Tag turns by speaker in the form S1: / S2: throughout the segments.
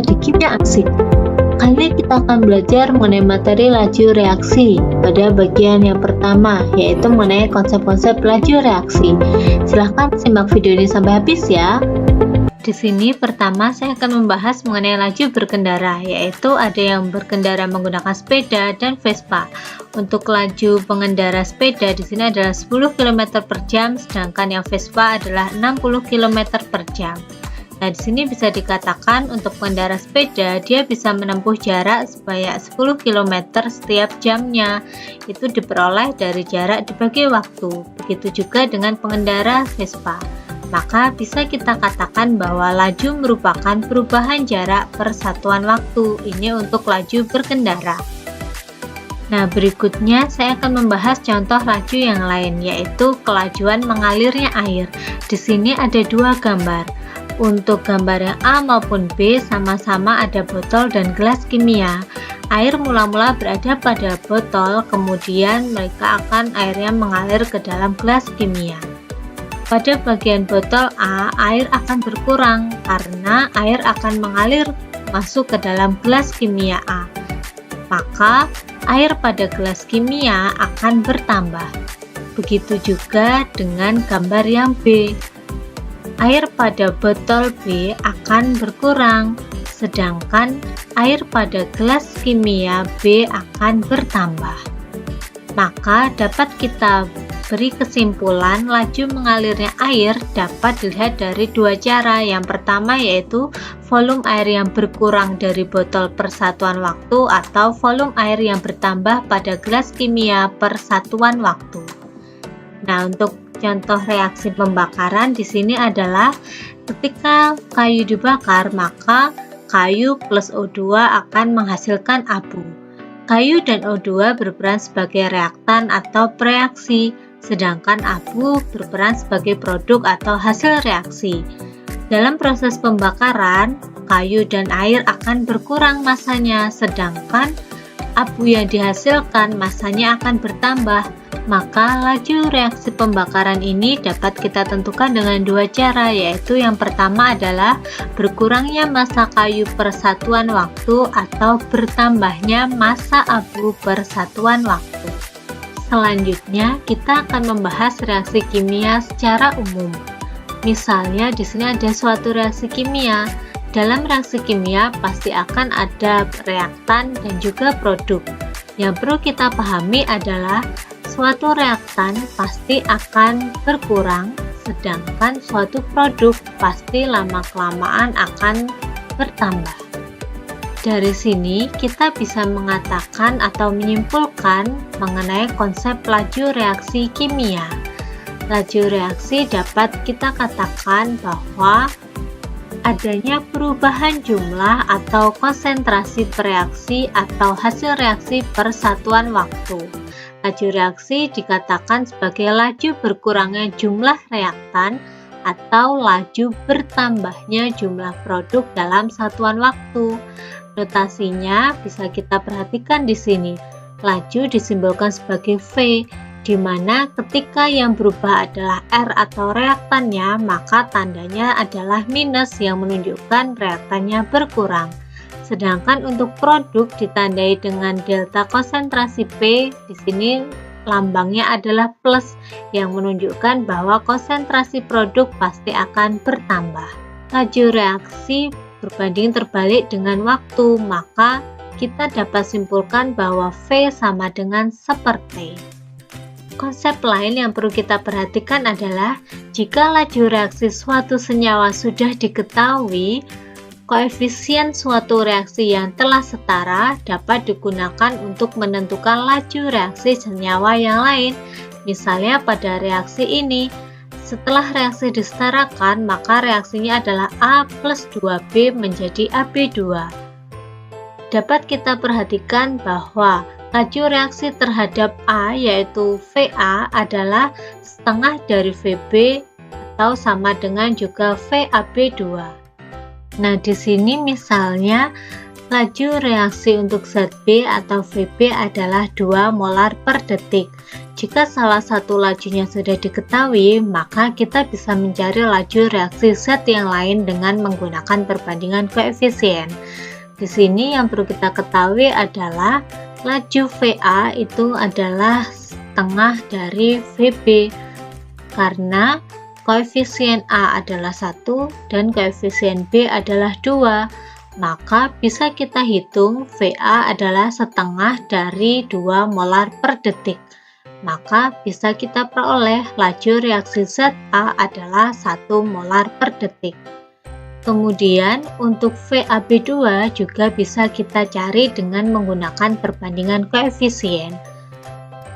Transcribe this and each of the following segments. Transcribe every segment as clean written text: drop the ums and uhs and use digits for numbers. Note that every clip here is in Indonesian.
S1: di kimia asik. Kali ini kita akan belajar mengenai materi laju reaksi pada bagian yang pertama, yaitu mengenai konsep-konsep laju reaksi. Silahkan simak video ini sampai habis ya. Di sini pertama saya akan membahas mengenai laju berkendara, yaitu ada yang berkendara menggunakan sepeda dan Vespa. Untuk laju pengendara sepeda di sini adalah 10 km per jam, sedangkan yang Vespa adalah 60 km per jam. Nah, di sini bisa dikatakan untuk pengendara sepeda dia bisa menempuh jarak sebanyak 10 km setiap jamnya. Itu diperoleh dari jarak dibagi waktu. Begitu juga dengan pengendara Vespa. Maka bisa kita katakan bahwa laju merupakan perubahan jarak per satuan waktu. Ini untuk laju berkendara. Nah, berikutnya saya akan membahas contoh laju yang lain, yaitu kelajuan mengalirnya air. Di sini ada dua gambar. Untuk gambar yang A maupun B sama-sama ada botol dan gelas kimia. Air mula-mula berada pada botol, kemudian airnya mengalir ke dalam gelas kimia. Pada bagian botol A, air akan berkurang karena air akan mengalir masuk ke dalam gelas kimia A. Maka, air pada gelas kimia akan bertambah. Begitu juga dengan gambar yang B. Air pada botol B akan berkurang, sedangkan air pada gelas kimia B akan bertambah. Maka, dapat kita beri kesimpulan laju mengalirnya air dapat dilihat dari dua cara. Yang pertama yaitu volume air yang berkurang dari botol per satuan waktu atau volume air yang bertambah pada gelas kimia per satuan waktu. Nah, untuk contoh reaksi pembakaran di sini adalah ketika kayu dibakar, maka kayu plus O2 akan menghasilkan abu. Kayu dan O2 berperan sebagai reaktan atau preaksi, sedangkan abu berperan sebagai produk atau hasil reaksi. Dalam proses pembakaran, kayu dan air akan berkurang masanya, sedangkan abu yang dihasilkan masanya akan bertambah. Maka laju reaksi pembakaran ini dapat kita tentukan dengan dua cara, yaitu yang pertama adalah berkurangnya massa kayu per satuan waktu atau bertambahnya massa abu per satuan waktu. Selanjutnya, kita akan membahas reaksi kimia secara umum. Misalnya, di sini ada suatu reaksi kimia. Dalam reaksi kimia pasti akan ada reaktan dan juga produk. Yang perlu kita pahami adalah suatu reaktan pasti akan berkurang, sedangkan suatu produk pasti lama-kelamaan akan bertambah. Dari sini kita bisa mengatakan atau menyimpulkan mengenai konsep laju reaksi kimia. Laju reaksi dapat kita katakan bahwa adanya perubahan jumlah atau konsentrasi reaksi atau hasil reaksi per satuan waktu. Laju reaksi dikatakan sebagai laju berkurangnya jumlah reaktan atau laju bertambahnya jumlah produk dalam satuan waktu. Notasinya bisa kita perhatikan di sini. Laju disimbolkan sebagai V, di mana ketika yang berubah adalah R atau reaktannya, maka tandanya adalah minus yang menunjukkan reaktannya berkurang. Sedangkan untuk produk ditandai dengan delta konsentrasi P, di sini lambangnya adalah plus yang menunjukkan bahwa konsentrasi produk pasti akan bertambah. Laju reaksi berbanding terbalik dengan waktu, maka kita dapat simpulkan bahwa V sama dengan seperti. Konsep lain yang perlu kita perhatikan adalah jika laju reaksi suatu senyawa sudah diketahui, koefisien suatu reaksi yang telah setara dapat digunakan untuk menentukan laju reaksi senyawa yang lain. Misalnya pada reaksi ini, setelah reaksi disetarakan, maka reaksinya adalah A plus 2B menjadi AB2. Dapat kita perhatikan bahwa laju reaksi terhadap A yaitu VA adalah setengah dari VB atau sama dengan juga VAB2. Nah, di sini misalnya laju reaksi untuk zat B atau VB adalah 2 molar per detik. Jika salah satu lajunya sudah diketahui, maka kita bisa mencari laju reaksi zat yang lain dengan menggunakan perbandingan koefisien. Di sini yang perlu kita ketahui adalah laju VA itu adalah setengah dari VB, karena koefisien A adalah 1 dan koefisien B adalah 2. Maka bisa kita hitung VA adalah setengah dari 2 molar per detik. Maka bisa kita peroleh laju reaksi ZA adalah 1 molar per detik. Kemudian untuk VAB2 juga bisa kita cari dengan menggunakan perbandingan koefisien.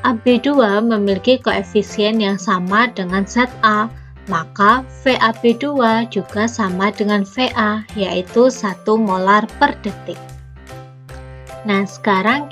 S1: AB2 memiliki koefisien yang sama dengan ZA, maka VAB2 juga sama dengan VA, yaitu 1 molar per detik. Nah, sekarang